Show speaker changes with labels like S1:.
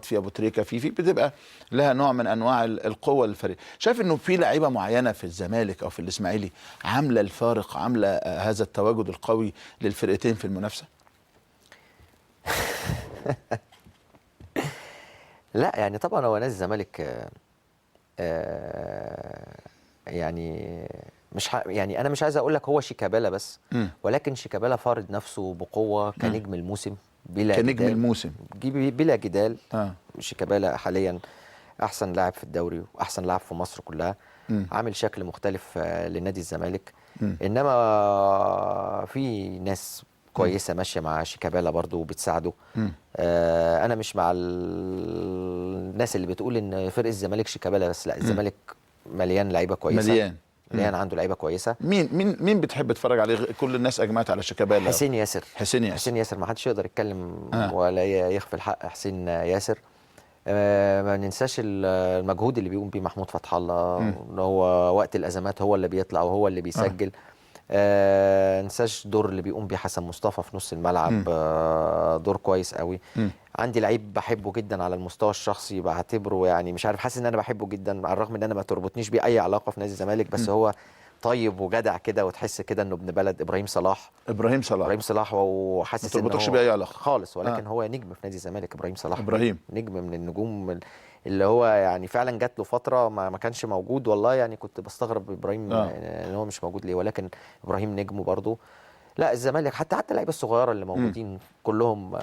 S1: في ابو تريكه، في بتبقى لها نوع من انواع القوه للفريق. شايف انه في لعيبه معينه في الزمالك او في الاسماعيلي عامله الفارق، عامله هذا التواجد القوي للفرقتين في المنافسه؟
S2: لا يعني طبعا هو نادي الزمالك يعني يعني انا مش عايز اقول لك هو شيكابالا بس، ولكن شيكابالا فارض نفسه بقوه كنجم الموسم بلا
S1: كنجم
S2: جدال.
S1: الموسم
S2: بلا جدال.
S1: اه
S2: شيكابالا حاليا احسن لاعب في الدوري واحسن لاعب في مصر كلها. عامل شكل مختلف لنادي الزمالك. انما في ناس كويسه ماشيه مع شيكابالا برضو وبتساعده. انا مش مع الناس اللي بتقول ان فرق الزمالك شيكابالا بس. لا، الزمالك مليان لعيبه كويسه. مليان عنده لعيبه كويسه.
S1: مين بتحب تتفرج عليه؟ كل الناس اجمعت على شيكابالا.
S2: حسين ياسر.
S1: حسين
S2: ياسر ما حدش يقدر يتكلم ولا يخفي الحق. حسين ياسر. ما ننساش المجهود اللي بيقوم بيه محمود فتح الله، ان هو وقت الازمات هو اللي بيطلع وهو اللي بيسجل. ننساش دور اللي بيقوم بيه حسن مصطفى في نص الملعب. دور كويس قوي. عندي لعيب بحبه جدا على المستوى الشخصي، بعتبره يعني مش عارف، حاسس ان انا بحبه جدا على الرغم ان انا ما تربطنيش بيه اي علاقه في نادي الزمالك، بس هو طيب وجدع كده وتحس كده انه ابن بلد. ابراهيم صلاح. وحاسس
S1: ما تربطكش بيه اي علاقه
S2: خالص، ولكن هو نجم في نادي الزمالك. ابراهيم صلاح نجم من النجوم اللي هو يعني فعلا جات له فتره ما كانش موجود. والله يعني كنت بستغرب ابراهيم ان هو مش موجود ليه، ولكن ابراهيم نجم برضه. لا الزمالك حتى اللعيبه الصغيره اللي موجودين كلهم